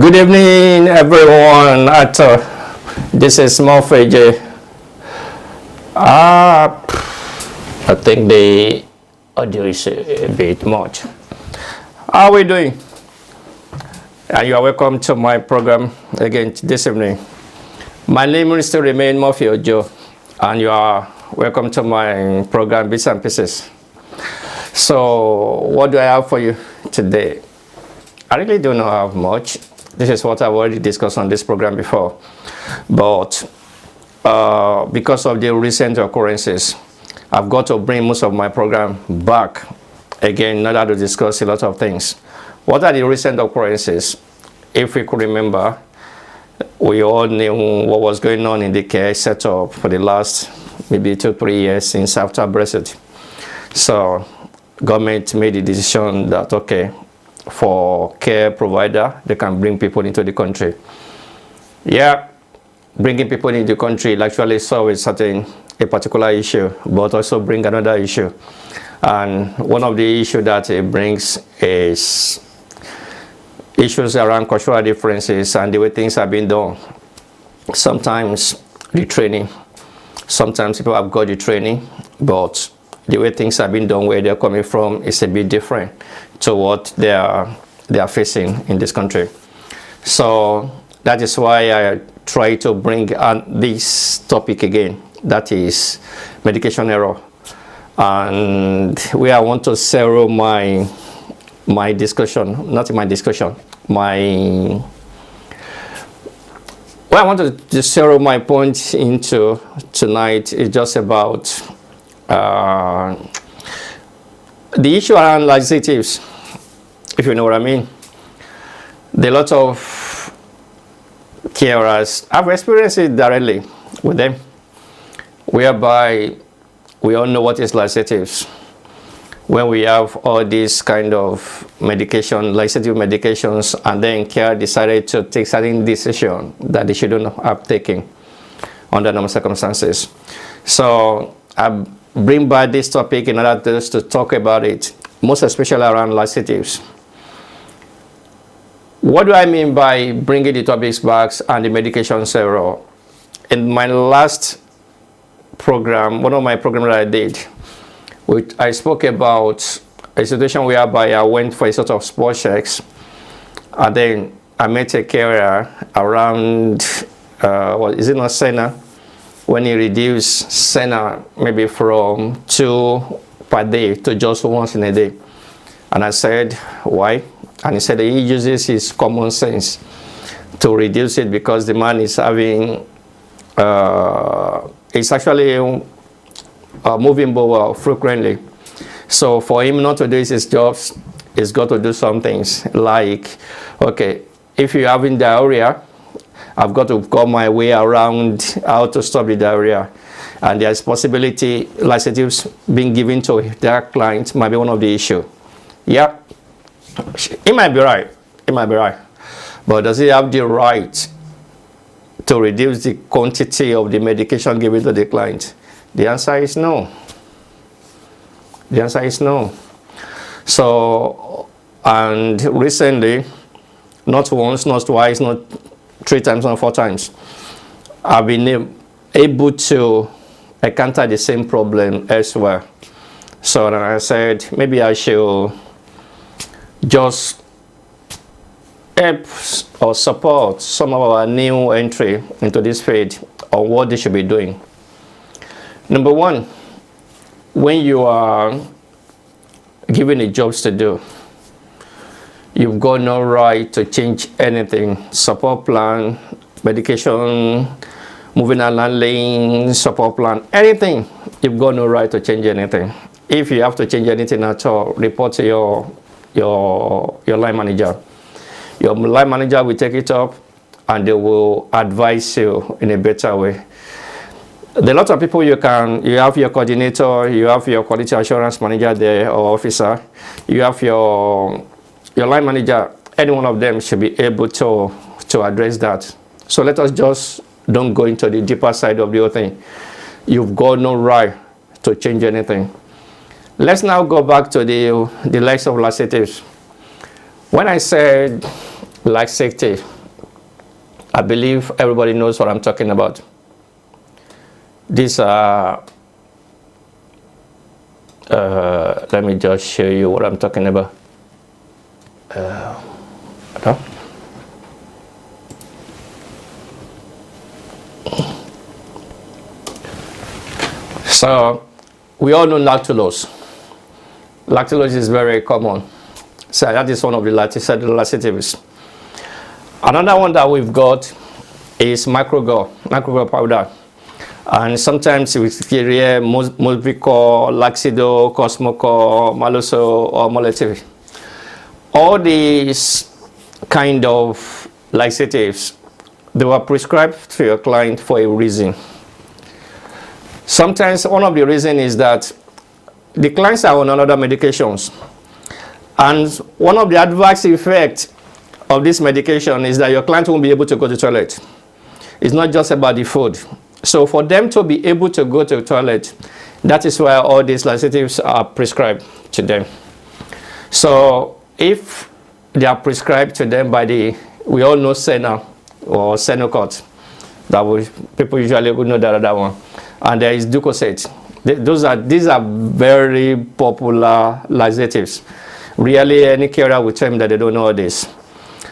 Good evening, everyone. This is Morphe. I think the audio is a bit much. How are we doing? And you are welcome to my program again this evening. My name will still remain Morphe, and you are welcome to my program Bits and Pieces. So, what do I have for you today? I really do not have much. This is what I've already discussed on this program before. But because of the recent occurrences, I've got to bring most of my program back again in order to discuss a lot of things. What are the recent occurrences? If we could remember, we all knew what was going on in the care setup for the last maybe 2-3 years since after Brexit. So government made the decision that, okay, for care provider, they can bring people into the country. Yeah, bringing people into the country will actually solve a particular issue, but also bring another issue. And one of the issues that it brings is issues around cultural differences and the way things have been done. Sometimes the training, sometimes people have got the training, but the way things have been done, where they're coming from, is a bit different to what they are facing in this country. So that is why I try to bring on this topic again, that is medication error. And where I want to zero my discussion, not my discussion, where I want to zero my point into tonight is just about the issue around laxatives, if you know what I mean. There are lots of carers, I've experienced it directly with them, whereby we all know what is laxatives. When we have all these kind of medication, laxative medications, and then care decided to take certain decision that they shouldn't have taken under normal circumstances. So I bring back this topic in order to talk about it, most especially around laxatives. What do I mean by bringing the topics back and the medication error? In my last program, one of my programs that I did, I spoke about a situation whereby I went for a sort of spot checks, and then I met a carrier around, is it not Senna? When he reduced Senna maybe from 2 per day to just once in a day. And I said, why? And he said that he uses his common sense to reduce it because the man is having, it's actually moving bowel frequently. So for him not to do his jobs, he's got to do some things like, okay, if you're having diarrhea, I've got to go my way around how to stop the diarrhea. And there's possibility laxatives being given to their client might be one of the issue. Yeah, it might be right. It might be right. But does he have the right to reduce the quantity of the medication given to the client? The answer is no. The answer is no. So, and recently, not once, not twice, not 3 times, not 4 times, I've been able to encounter the same problem elsewhere. So then I said, maybe I should just help or support some of our new entry into this field on what they should be doing. Number one, when you are given a jobs to do, you've got no right to change anything. Support plan, medication, moving and handling, support plan, anything. You've got no right to change anything. If you have to change anything at all, report to your line manager. Your line manager will take it up and they will advise you in a better way. There are a lot of people you have your coordinator, you have your quality assurance manager there or officer, you have your line manager. Any one of them should be able to address that. So let us just don't go into the deeper side of the whole thing. You've got no right to change anything. Let's now go back to the likes of laxatives. When I said laxative, I believe everybody knows what I'm talking about. These are, let me just show you what I'm talking about. So we all know lactulose. Lactulose is very common. So that is one of the laxatives. Another one that we've got is microgol powder. And sometimes we hear Movicol, Laxido, Cosmoco, Maluso, or Moletivi. All these kind of laxatives, they were prescribed to your client for a reason. Sometimes one of the reasons is that the clients are on other medications. And one of the adverse effects of this medication is that your client won't be able to go to the toilet. It's not just about the food. So for them to be able to go to the toilet, that is why all these laxatives are prescribed to them. So if they are prescribed to them by we all know Senna or Senocot, people usually would know that other one. And there is Ducosate. These are very popular laxatives. Really, any carer will tell me that they don't know all this.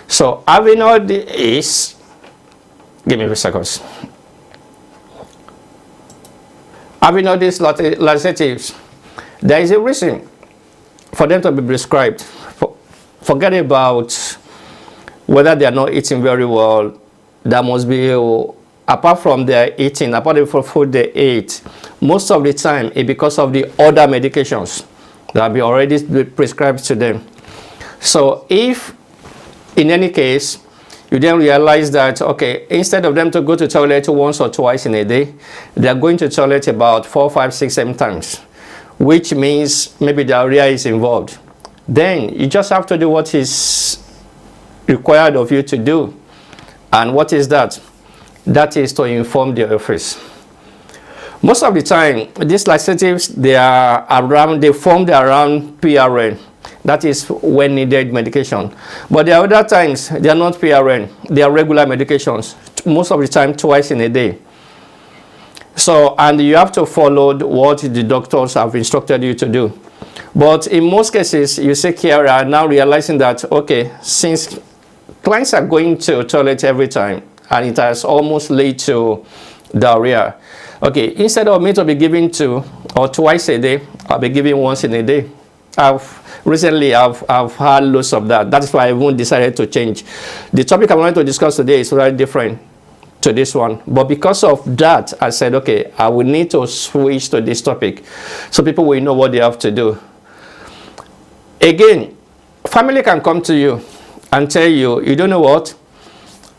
So having all this, give me a few seconds. Having all these laxatives, there is a reason for them to be prescribed. Forget about whether they are not eating very well. There must be, apart from their eating, apart from food they eat, most of the time it's because of the other medications that have been already prescribed to them. So if, in any case, you then realize that, okay, instead of them to go to the toilet once or twice in a day, they are going to the toilet about 4, 5, 6, 7 times, which means maybe diarrhea is involved. Then you just have to do what is required of you to do. And what is that? That is to inform the office. Most of the time, these laxatives, they formed around PRN. That is when needed medication. But there are other times, they are not PRN. They are regular medications, most of the time twice in a day. So, and you have to follow what the doctors have instructed you to do. But in most cases, you see carer are now realizing that, okay, since clients are going to the toilet every time, and it has almost led to diarrhea, okay, instead of me to be giving 2 or twice a day, I'll be giving once in a day. Recently, I've had lots of that. That's why I even decided to change. The topic I wanted to discuss today is very different to this one. But because of that, I said, okay, I will need to switch to this topic so people will know what they have to do. Again, family can come to you and tell you, you don't know what,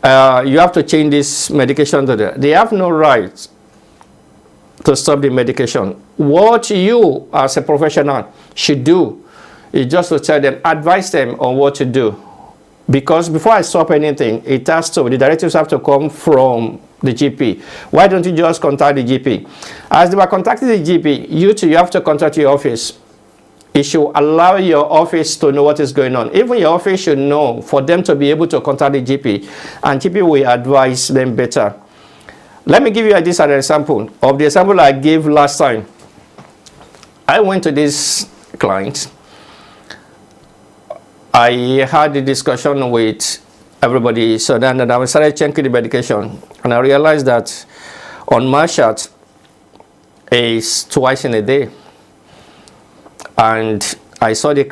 you have to change this medication to that. They have no right to stop the medication. What you as a professional should do is just to tell them, advise them on what to do. Because before I stop anything, the directives have to come from the GP. Why don't you just contact the GP? As they were contacting the GP, you have to contact your office. It should allow your office to know what is going on. Even your office should know for them to be able to contact the GP, and GP will advise them better. Let me give you this as an example of the example I gave last time. I went to this client. I had a discussion with everybody, so then I started checking the medication, and I realized that on my chart is twice in a day. And I saw the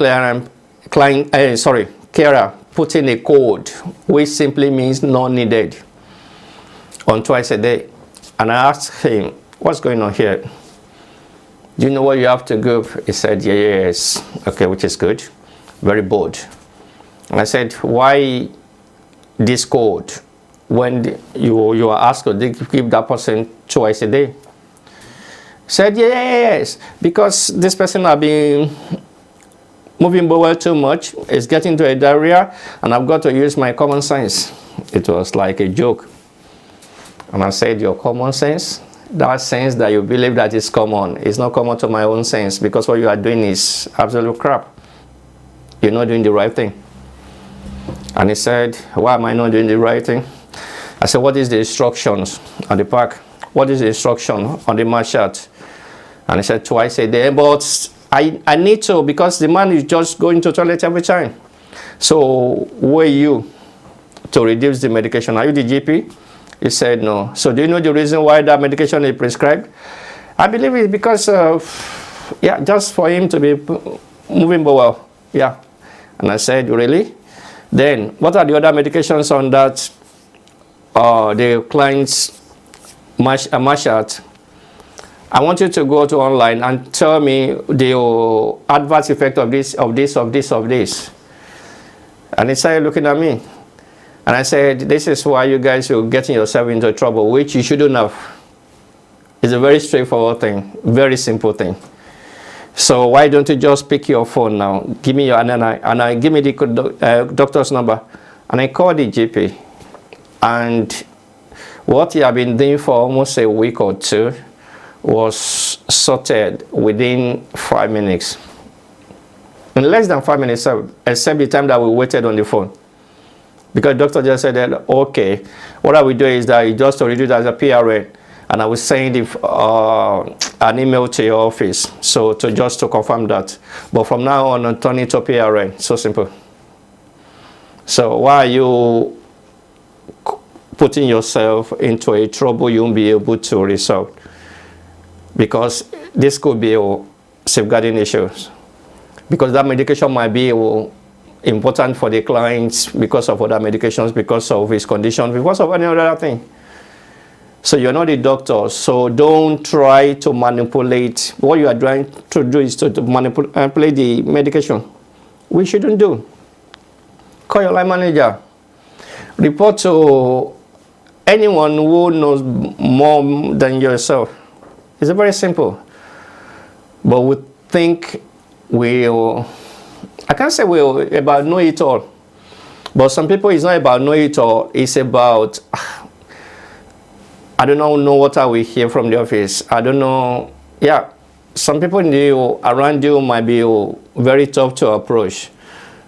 carer put in a code, which simply means not needed, on twice a day. And I asked him, what's going on here? Do you know what you have to give? He said, yes. Okay, which is good. Very bold. And I said, why this code when you are asked to give that person twice a day? Said yes, because this person has been moving bowel too much, is getting to a diarrhea, and I've got to use my common sense. It was like a joke. And I said, your common sense? That sense that you believe that is common is not common to my own sense, because what you are doing is absolute crap. You're not doing the right thing. And he said, why am I not doing the right thing? I said, what is the instructions on the pack? What is the instruction on the match chart? And he said, twice a day. But I need to, because the man is just going to toilet every time. So who are you to reduce the medication? Are you the GP? He said, no. So do you know the reason why that medication is prescribed? I believe it's because of, yeah, just for him to be moving well. Yeah. And I said, really? Then what are the other medications on that the client's match chart? I want you to go to online and tell me the adverse effect of this, of this, of this, of this. And he started looking at me. And I said, this is why you guys are getting yourself into trouble, which you shouldn't have. It's a very straightforward thing, very simple thing. So why don't you just pick your phone now? Give me your, and I give me the doctor's number. And I called the GP. And what he had been doing for almost a week or two was sorted within 5 minutes. In less than 5 minutes, except the time that we waited on the phone. Because the doctor just said that, okay, what I will do is that you just to reduce as a PRN, and I will send an email to your office, so just to confirm that. But from now on, I'll turn it to PRN. So simple. So why are you putting yourself into a trouble you won't be able to resolve? Because this could be a safeguarding issues. Because that medication might be important for the clients because of other medications, because of his condition, because of any other thing. So you're not a doctor, so don't try to manipulate. What you are trying to do is to manipulate the medication. We shouldn't do. Call your line manager. Report to anyone who knows more than yourself. It's very simple. But we think I can't say we're about know it all. But some people, it's not about know it all. It's about, I don't know what I will hear from the office. I don't know. Yeah, some people around you might be very tough to approach.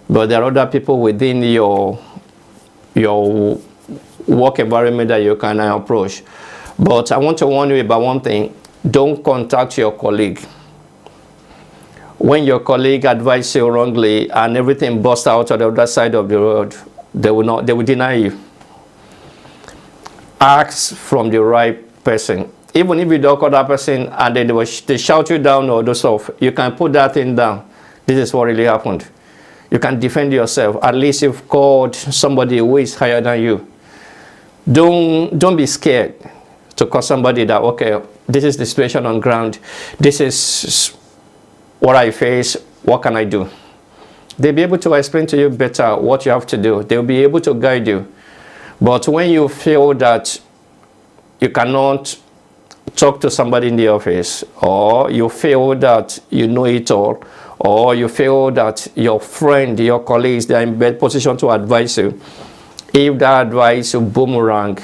But there are other people within your work environment that you can approach. But I want to warn you about one thing. Don't contact your colleague. When your colleague advises you wrongly and everything busts out on the other side of the road, they will deny you. Ask from the right person. Even if you don't call that person and they shout you down or do stuff, you can put that thing down. This is what really happened. You can defend yourself. At least you've called somebody who is higher than you. Don't be scared to call somebody that, okay, this is the situation on ground. This is what I face, what can I do? They'll be able to explain to you better what you have to do. They'll be able to guide you. But when you feel that you cannot talk to somebody in the office, or you feel that you know it all, or you feel that your friend, your colleagues, they're in bad position to advise you, if that advice will boomerang,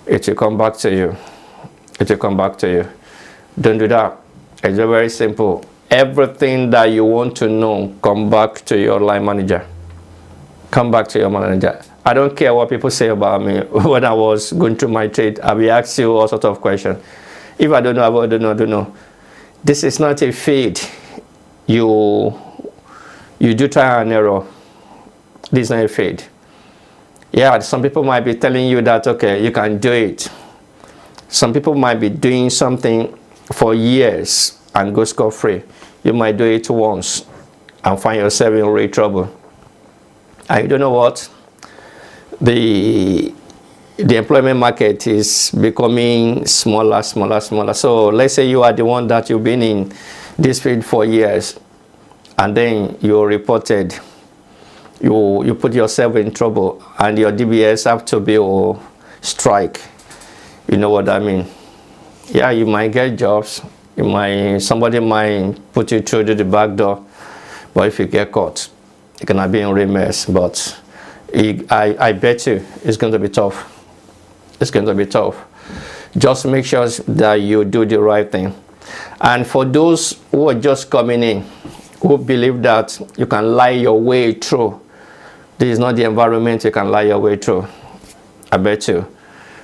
it will come back to you. It will come back to you. Don't do that. It's very simple. Everything that you want to know, come back to your line manager. Come back to your manager. I don't care what people say about me. When I was going through my trade, I will ask you all sorts of questions. If I don't know, I don't know. This is not a fade. You do try and error. This is not a fade. Yeah, some people might be telling you that, okay, you can do it. Some people might be doing something for years and go scot-free. You might do it once and find yourself in real trouble. And you don't know what? The employment market is becoming smaller. So let's say you are the one that you've been in this field for years, and then you reported, you put yourself in trouble, and your DBS have to be strike. You know what I mean? Yeah, you might get jobs. Somebody might put you through to the back door, but if you get caught, you're gonna be in a real mess. But I bet you it's going to be tough. It's going to be tough. Just make sure that you do the right thing. And for those who are just coming in, who believe that you can lie your way through, this is not the environment you can lie your way through. I bet you.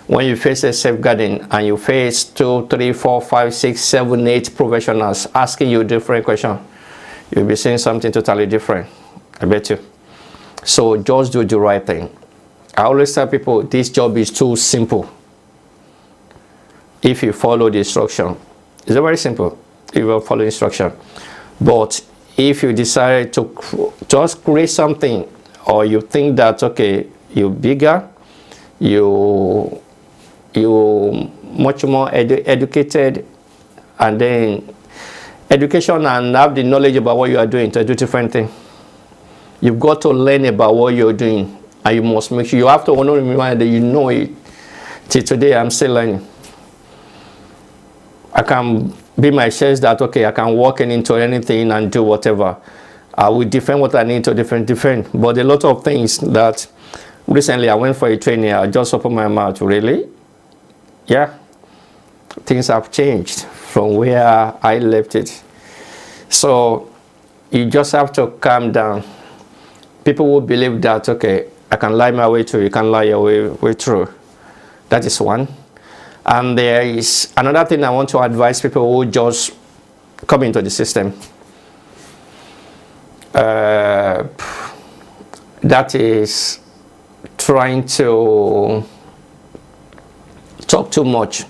When you face a safeguarding and you face 2, 3, 4, 5, 6, 7, 8 professionals asking you different questions, you'll be saying something totally different. I bet you. So just do the right thing. I always tell people this job is too simple. If you follow the instruction, it's very simple. If you follow instruction, but if you decide to just create something, or you think that okay, you're bigger, you much more educated, and then education and have the knowledge about what you are doing to do different things. You've got to learn about what you're doing, and you must make sure you have to remember that you know it. Till today, I'm still learning. I can be my chest that okay, I can walk into anything and do whatever. I will defend what I need to defend. But a lot of things that recently I went for a training, I just opened my mouth. Really? Yeah. Things have changed from where I left it. So you just have to calm down. People will believe that okay, I can lie my way through, you can lie your way through. That is one. And there is another thing I want to advise people who just come into the system. That is trying to talk too much.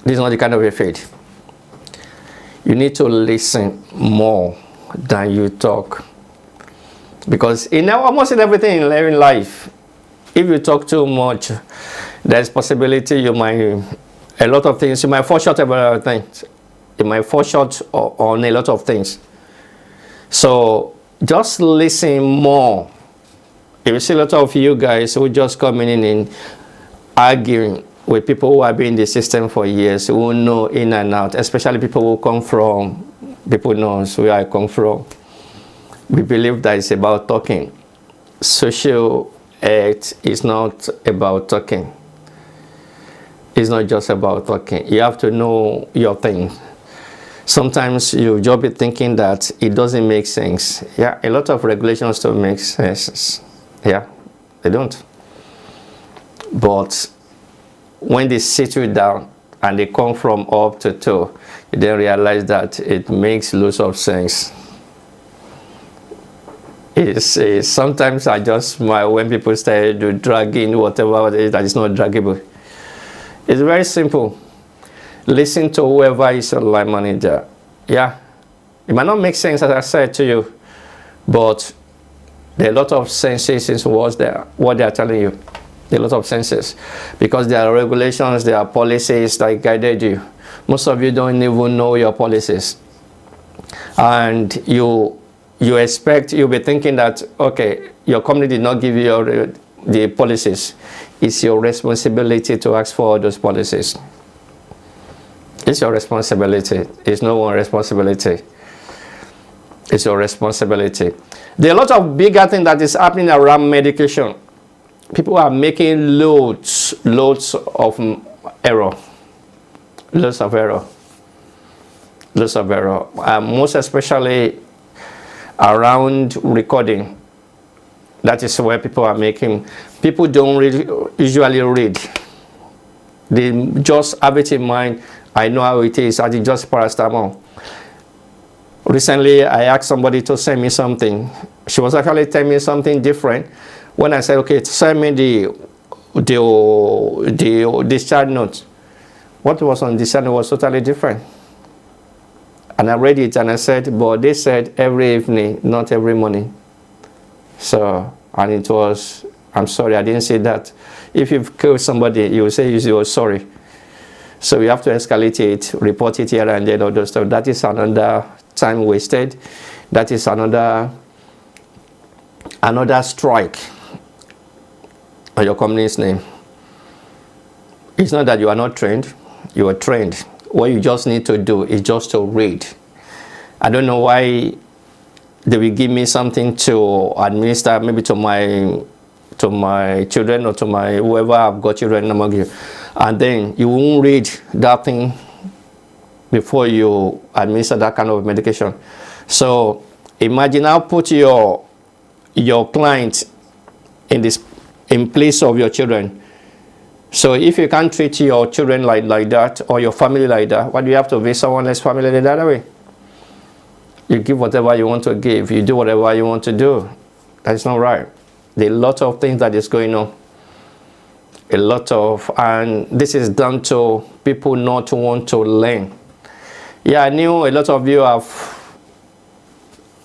This is not the kind of a faith. You need to listen more than you talk. Because in almost in everything in life, if you talk too much, there's possibility you might, a lot of things, you might fall short of a lot of things. You might fall short on a lot of things. So just listen more. If you see a lot of you guys who just coming in and arguing with people who have been in the system for years, who know in and out, especially people who come from, people knows where I come from. We believe that it's about talking. Social act is not about talking. It's not just about talking. You have to know your thing. Sometimes you just be thinking that it doesn't make sense. Yeah, a lot of regulations don't make sense. Yeah, they don't. But when they sit you down and they come from up to toe, you then realize that it makes lots of sense. Sometimes I just smile when people start dragging whatever it is that is not draggable. It's very simple. Listen to whoever is your line manager. Yeah, it might not make sense as I said to you, but there are a lot of senses in what they are telling you. There are a lot of senses because there are regulations, there are policies that guided you. Most of you don't even know your policies, and you'll be thinking that okay, your company did not give you the policies. It's your responsibility to ask for all those policies. It's your responsibility. It's no one's responsibility. It's your responsibility. There are a lot of bigger things that is happening around medication. People are making loads of error. Loads of error. Most especially around recording. That is where people are making. People don't really usually read. They just have it in mind. I know how it is. I did just paracetamol. Recently, I asked somebody to send me something. She was actually telling me something different. When I said, okay, send me the discharge note. What was on the discharge note was totally different. And I read it and I said, but they said every evening, not every morning. So, and it was, I'm sorry, I didn't say that. If you've killed somebody, you will say you're sorry. So you have to escalate it, report it here and there, all those stuff. That is another time wasted. That is another strike on your company's name. It's not that you are not trained. You are trained. What you just need to do is just to read. I don't know why they will give me something to administer, maybe to my children or to my whoever I've got children among you, and then you won't read that thing before you administer that kind of medication. So imagine I'll put your client in place of your children. So if you can't treat your children like that, or your family like that, why do you have to be someone else's family the other way? You give whatever you want to give. You do whatever you want to do. That's not right. There are a lot of things that is going on. And this is down to people not want to learn. Yeah, I knew a lot of you have,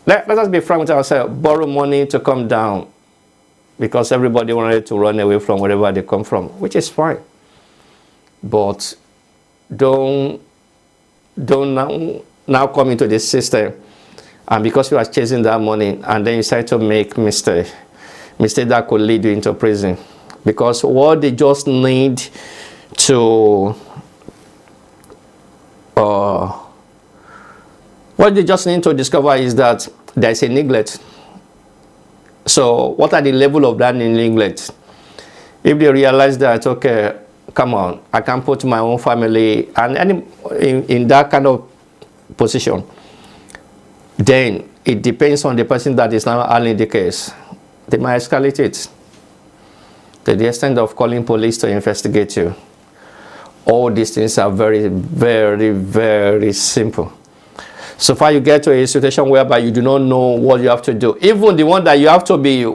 let us be frank with ourselves, borrow money to come down because everybody wanted to run away from wherever they come from, which is fine. But don't now come into this system, and because you are chasing that money, and then you start to make mistake that could lead you into prison. Because what they just need to discover is that there is a neglect. So what are the level of that neglect? If they realize that, okay, come on, I can put my own family and in that kind of position, then it depends on the person that is now handling the case. They might escalate it to the extent of calling police to investigate you. All these things are very, very, very simple. So far you get to a situation whereby you do not know what you have to do. Even the one that you have to be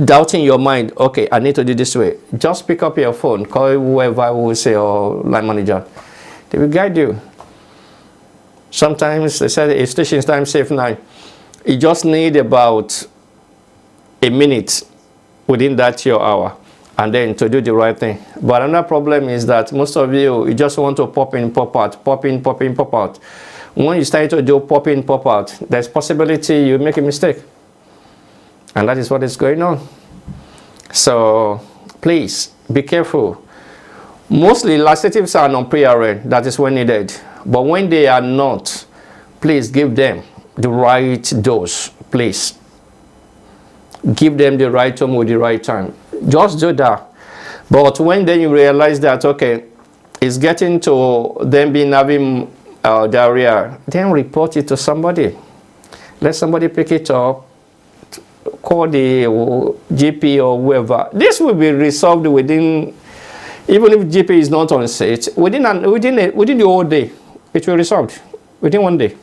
doubting your mind, okay, I need to do this way. Just pick up your phone, call whoever will say, or line manager. They will guide you. Sometimes they say a station time safe 9. You just need about a minute within that your hour, and then to do the right thing. But another problem is that most of you just want to pop in, pop out, pop in, pop in, pop out. When you start to do pop in, pop out, there's possibility you make a mistake. And that is what is going on. So please be careful. Mostly laxatives are non-PRN, that is when needed. But when they are not, please give them the right dose, please. Give them the right time with the right time. Just do that. But when then you realize that, okay, it's getting to them having diarrhea, then report it to somebody. Let somebody pick it up. Call the GP or whoever. This will be resolved within, even if GP is not on set, within the whole day, it will be resolved within 1 day.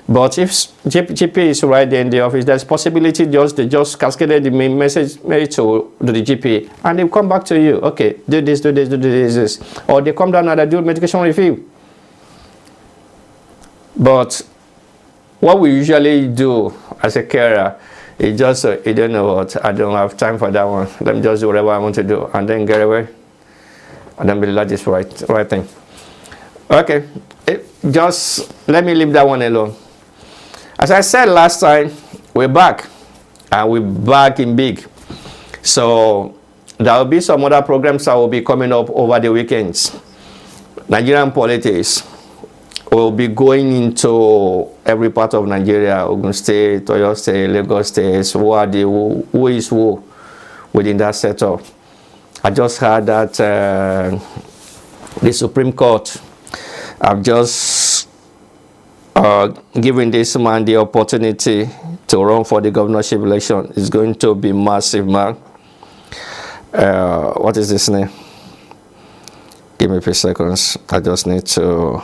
But if GP is right there in the office, there's possibility they just cascaded the message made to the GP, and they come back to you. Okay, do this, do this, do this. Or they come down and they do medication review. But what we usually do as a carer is just, you don't know what, I don't have time for that one. Let me just do whatever I want to do, and then get away. And then believe that is right thing. Okay, just let me leave that one alone. As I said last time, we're back, and we're back in big. So there will be some other programs that will be coming up over the weekends. Nigerian politics will be going into every part of Nigeria: Ogun State, Oyo State, Lagos State. Who is who within that setup? I just heard that the Supreme Court have just giving this man the opportunity to run for the governorship election. Is going to be massive, man. What is this name? Give me a few seconds. I just need to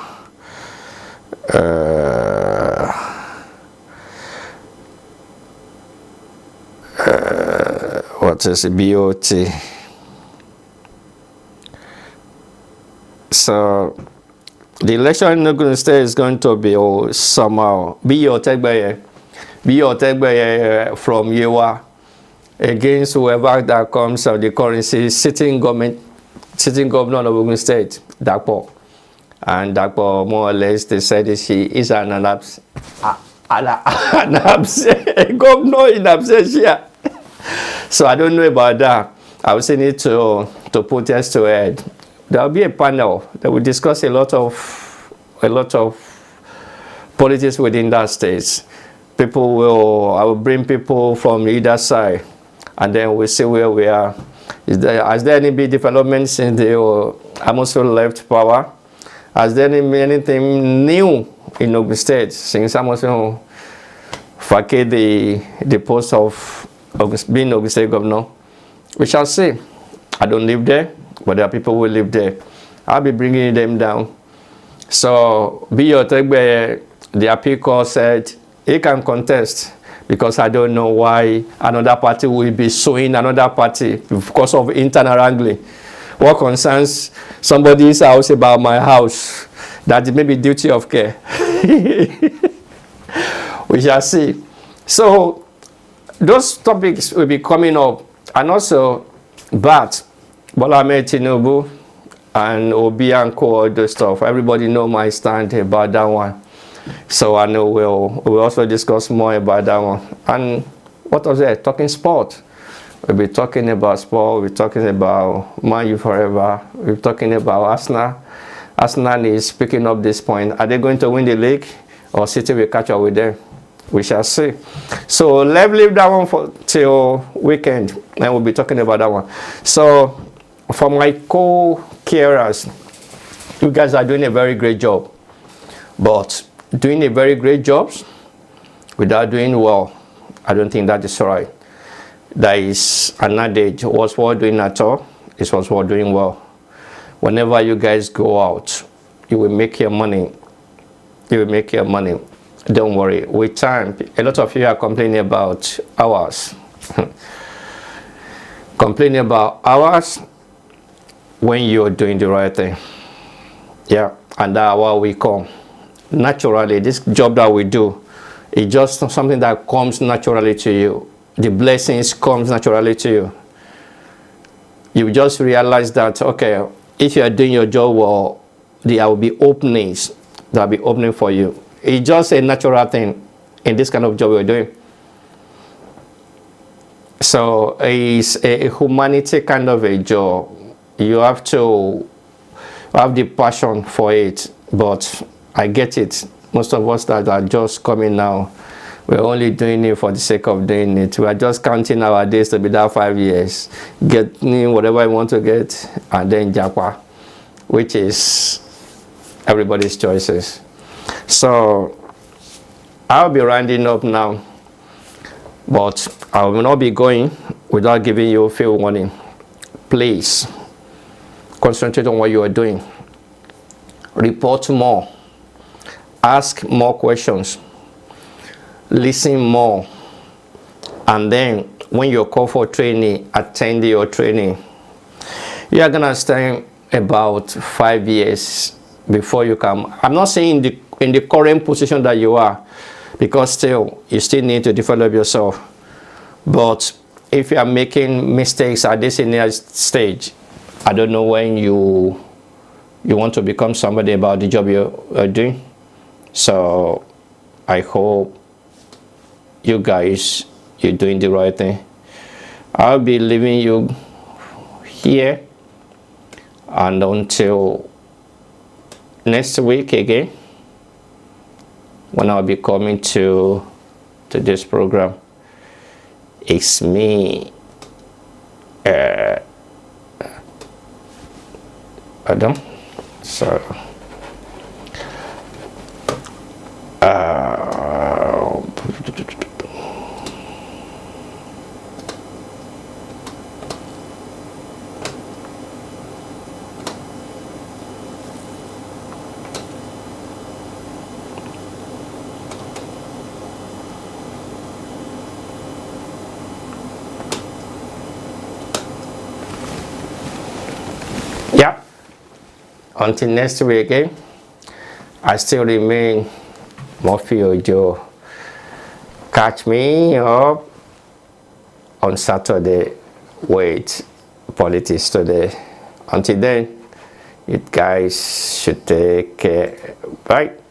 what is it? BOT. So the election in Ogun State is going to be somehow Biyo Tegbeye from Yewa against whoever that comes of the currency sitting governor of Ogun State, Dakpo. And Dakpo, more or less, they said she is an governor in absentia. So I don't know about that. I was need to put this to head. There will be a panel that will discuss a lot of politics within that state. I will bring people from either side, and then we'll see where we are. Has there any big developments in the Amoso left power? Has there been anything new in Ogun State since Amoso vacated the post of being Ogun State governor? We shall see. I don't live there, but there are people who live there. I'll be bringing them down. So, the appeal court said he can contest because I don't know why another party will be suing another party because of internal wrangling. What concerns somebody's house about my house, that may be duty of care. We shall see. So, those topics will be coming up, and also BAT, Bola Ahmed Tinubu, and Obi and all those stuff. Everybody know my stand about that one. So I know we'll also discuss more about that one. And what was it? Talking sport. We'll be talking about sport. We'll be talking about Man U forever. We'll be talking about Arsenal. Arsenal is picking up this point. Are they going to win the league, or City will catch up with them? We shall see. So let's leave that one till weekend, and we'll be talking about that one. So for my co-carers, you guys are doing a very great job. But doing a very great job without doing well, I don't think that is right. There is an adage, what's worth doing at all is what's worth doing well. Whenever you guys go out, you will make your money. You will make your money. Don't worry. With time, a lot of you are complaining about hours. Complaining about hours when you're doing the right thing. Yeah, and that's why we come. Naturally, this job that we do is just something that comes naturally to you. The blessings comes naturally to you. You just realize that, okay, if you are doing your job well, there will be openings that will be opening for you. It's just a natural thing in this kind of job we're doing. So it's a humanity kind of a job. You have to have the passion for it, but I get it. Most of us that are just coming now, we're only doing it for the sake of doing it. We are just counting our days to be that 5 years, getting whatever I want to get, and then japa, which is everybody's choices. So I'll be rounding up now, but I will not be going without giving you a fair warning. Please concentrate on what you are doing. Report more. Ask more questions. Listen more. And then when you're called for training, attend your training. You are going to spend about 5 years before you come. I'm not saying in the current position that you are, because still you still need to develop yourself. But if you are making mistakes at this senior stage, I don't know when you want to become somebody about the job you're doing. So I hope you guys, you're doing the right thing. I'll be leaving you here and until next week again, when I'll be coming to this program. It's me, Adam. So yeah, until next week again, I still remain Murphy Ojo. Catch me up on Saturday with politics today. Until then, you guys should take care. Bye.